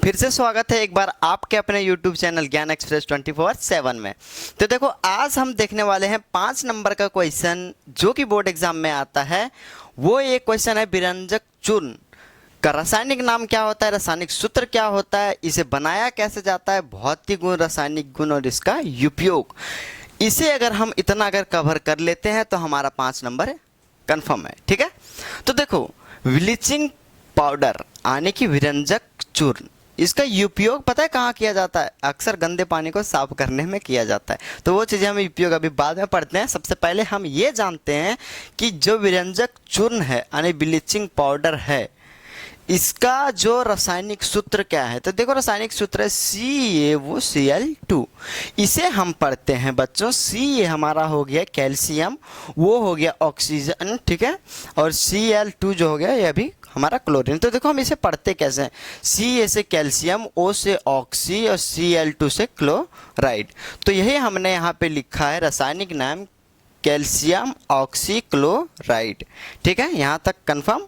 फिर से स्वागत है एक बार आपके अपने YouTube चैनल ज्ञान एक्सप्रेस 24/7 में। तो देखो आज हम देखने वाले हैं 5 नंबर का क्वेश्चन जो कि बोर्ड एग्जाम में आता है। वो एक क्वेश्चन है विरंजक चूर्ण का रासायनिक नाम क्या होता है, रासायनिक सूत्र क्या होता है, इसे बनाया कैसे जाता है, भौतिक गुण, रासायनिक गुण और इसका उपयोग। इसे अगर हम इतना कवर कर लेते हैं तो हमारा 5 नंबर कंफर्म है। ठीक है, तो देखो ब्लीचिंग पाउडर यानी कि विरंजक चूर्ण, इसका उपयोग पता है कहाँ किया जाता है? अक्सर गंदे पानी को साफ करने में किया जाता है। तो वो चीज़ें हम उपयोग अभी बाद में पढ़ते हैं। सबसे पहले हम ये जानते हैं कि जो विरंजक चूर्ण है यानी ब्लीचिंग पाउडर है, इसका जो रासायनिक सूत्र क्या है? तो देखो रासायनिक सूत्र है CaOCl2। इसे हम पढ़ते हैं बच्चों। C हमारा हो गया कैल्शियम, वो हो गया ऑक्सीजन, ठीक है, और Cl2 जो हो गया ये अभी हमारा क्लोरीन। तो देखो हम इसे पढ़ते कैसे हैं? C से कैल्शियम, O से ऑक्सी और Cl2 से क्लोराइड। तो यही हमने यहाँ पे लिखा है रासायनिक नाम कैल्शियम ऑक्सी क्लोराइड। ठीक है, यहाँ तक कंफर्म।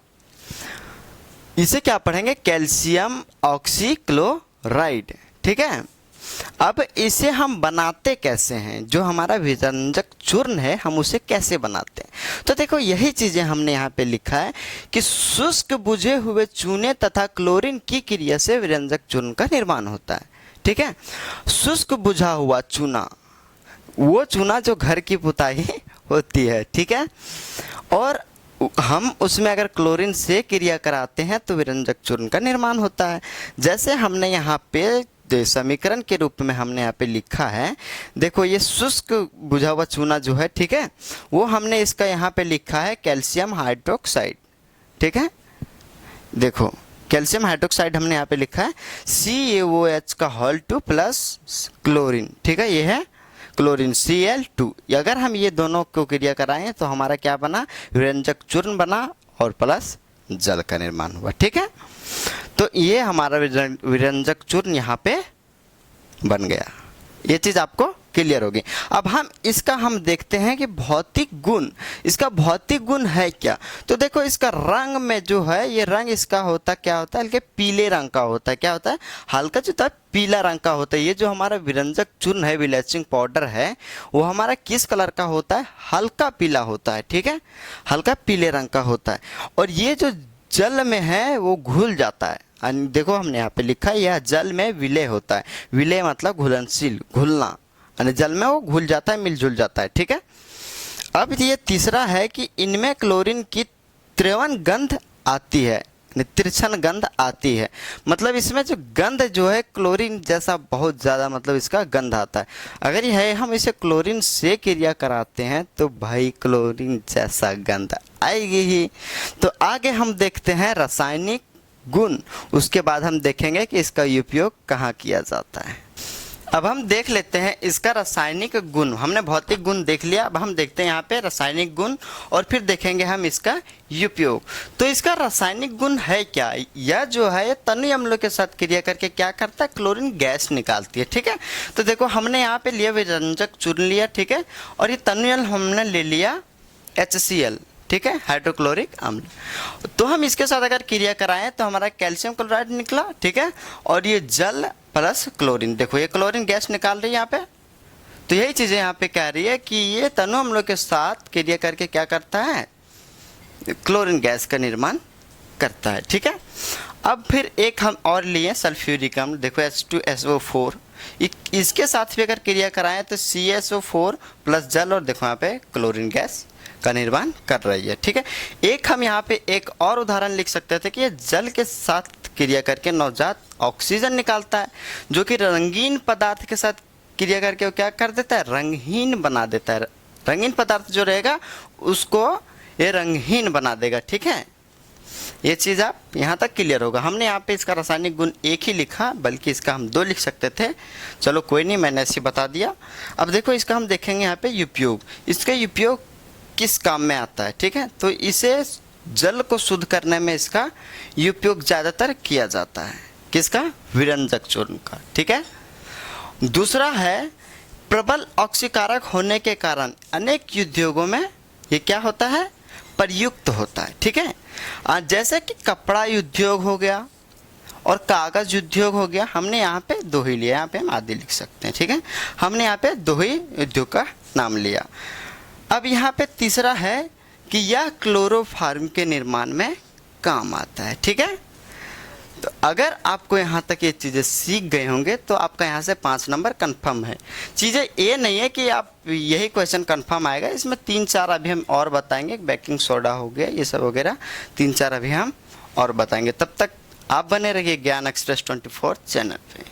इसे क्या पढ़ेंगे? Calcium oxy chloride. ठीक है, अब इसे हम बनाते कैसे हैं? जो हमारा विरंजक चूर्ण है हम उसे कैसे बनाते हैं? तो देखो यही चीज़ें हमने यहाँ पे लिखा है कि शुष्क बुझे हुए चूने तथा क्लोरीन की क्रिया से विरंजक चूर्ण का निर्माण होता है। ठीक है, शुष्क बुझा हुआ चूना, वो चूना जो घर की पुताई होती है, ठीक है, और हम उसमें अगर क्लोरीन से क्रिया कराते हैं तो विरंजक चूर्ण का निर्माण होता है। जैसे हमने यहाँ पे समीकरण के रूप में हमने यहाँ पे लिखा है, देखो ये शुष्क बुझा हुआ चूना जो है, ठीक है, वो हमने इसका यहाँ पे लिखा है कैल्शियम हाइड्रोक्साइड। ठीक है, देखो कैल्शियम हाइड्रोक्साइड हमने यहाँ पे लिखा है CaOH का होल 2 प्लस क्लोरीन। ठीक है, ये है क्लोरीन Cl2। अगर हम ये दोनों को क्रिया कराएं तो हमारा क्या बना? विरंजक चूर्ण बना और प्लस जल का निर्माण हुआ। ठीक है, तो ये हमारा विरंजक चूर्ण यहाँ पे बन गया। ये चीज़ आपको क्लियर होगी। अब हम देखते हैं कि भौतिक गुण, इसका भौतिक गुण है क्या? तो देखो इसका रंग में जो है, ये रंग इसका होता क्या होता है? हल्के पीले रंग का होता है। क्या होता है? हल्का जो होता है पीला रंग का होता है। ये जो हमारा विरंजक चूर्ण है, ब्लीचिंग पाउडर है, वो हमारा किस कलर का होता है? हल्का पीला होता है। ठीक है, हल्का पीले रंग का होता है। और ये जो जल में है वो घुल जाता है। देखो हमने यहाँ पे लिखा है यह जल में विलय होता है। विलय मतलब घुलनशील, घुलना, यानी जल में वो घुल जाता है, मिलजुल जाता है। ठीक है, अब ये तीसरा है कि इनमें क्लोरीन की त्रिवन गंध आती है, तिरछन गंध आती है। मतलब इसमें जो गंध जो है क्लोरीन जैसा बहुत ज़्यादा, मतलब इसका गंध आता है। अगर ये है हम इसे क्लोरीन से क्रिया कराते हैं तो भाई क्लोरीन जैसा गंध आएगी ही। तो आगे हम देखते हैं रासायनिक गुण, उसके बाद हम देखेंगे कि इसका उपयोग कहाँ किया जाता है। अब हम देख लेते हैं इसका रासायनिक गुण। हमने भौतिक गुण देख लिया, अब हम देखते हैं यहाँ पे रासायनिक गुण और फिर देखेंगे हम इसका उपयोग। तो इसका रासायनिक गुण है क्या? यह जो है तन्य अम्लों के साथ क्रिया करके क्या करता है? क्लोरीन गैस निकालती है। ठीक है, तो देखो हमने यहाँ पे लिया विरंजक चूर्ण लिया, ठीक है, और ये तन्य अम्ल हमने ले लिया HCl, ठीक है, हाइड्रोक्लोरिक अम्ल। तो हम इसके साथ अगर क्रिया कराएं तो हमारा कैल्शियम क्लोराइड निकला, ठीक है, और ये जल प्लस क्लोरीन, देखो ये क्लोरीन गैस निकाल रही है यहाँ पे। तो यही चीज़ें यहाँ पे कह रही है कि ये तनु अम्लों के साथ क्रिया करके क्या करता है? क्लोरीन गैस का निर्माण करता है। ठीक है, अब फिर एक हम और लिए सल्फ्यूरिक अम्ल, देखो H2SO4, इसके साथ भी अगर क्रिया कराएं तो CSO4 प्लस जल, और देखो यहाँ पे क्लोरीन गैस का निर्माण कर रही है। ठीक है, एक हम यहाँ पे एक और उदाहरण लिख सकते थे कि ये जल के साथ क्रिया करके नवजात ऑक्सीजन निकालता है, जो कि रंगीन पदार्थ के साथ क्रिया करके वो क्या कर देता है? रंगहीन बना देता है। रंगीन पदार्थ जो रहेगा उसको ये रंगहीन बना देगा। ठीक है, ये चीज़ आप यहाँ तक क्लियर होगा। हमने यहाँ पे इसका रासायनिक गुण एक ही लिखा, बल्कि इसका हम 2 लिख सकते थे। चलो कोई नहीं, मैंने ऐसे बता दिया। अब देखो इसका हम देखेंगे यहाँ पे उपयोग। इसका उपयोग किस काम में आता है? ठीक है, तो इसे जल को शुद्ध करने में इसका उपयोग ज़्यादातर किया जाता है। किसका? विरंजक चूर्ण का। ठीक है, दूसरा है प्रबल ऑक्सीकारक होने के कारण अनेक उद्योगों में ये क्या होता है? प्रयुक्त होता है। ठीक है, जैसे कि कपड़ा उद्योग हो गया, और कागज उद्योग हो गया, हमने यहाँ पे दो ही लिया, यहाँ पे हम आदि लिख सकते हैं, ठीक है। हमने यहाँ पे दो ही उद्योग का नाम लिया। अब यहाँ पे तीसरा है कि यह क्लोरोफार्म के निर्माण में काम आता है, ठीक है। तो अगर आपको यहाँ तक ये चीज़ें सीख गए होंगे तो आपका यहाँ से 5 नंबर कंफर्म है। चीज़ें ये नहीं है कि आप यही क्वेश्चन कंफर्म आएगा, इसमें 3-4 अभी हम और बताएंगे, बेकिंग सोडा हो गया ये सब वगैरह, 3-4 अभी हम और बताएंगे। तब तक आप बने रहिए ज्ञान एक्सप्रेस 24 चैनल पे।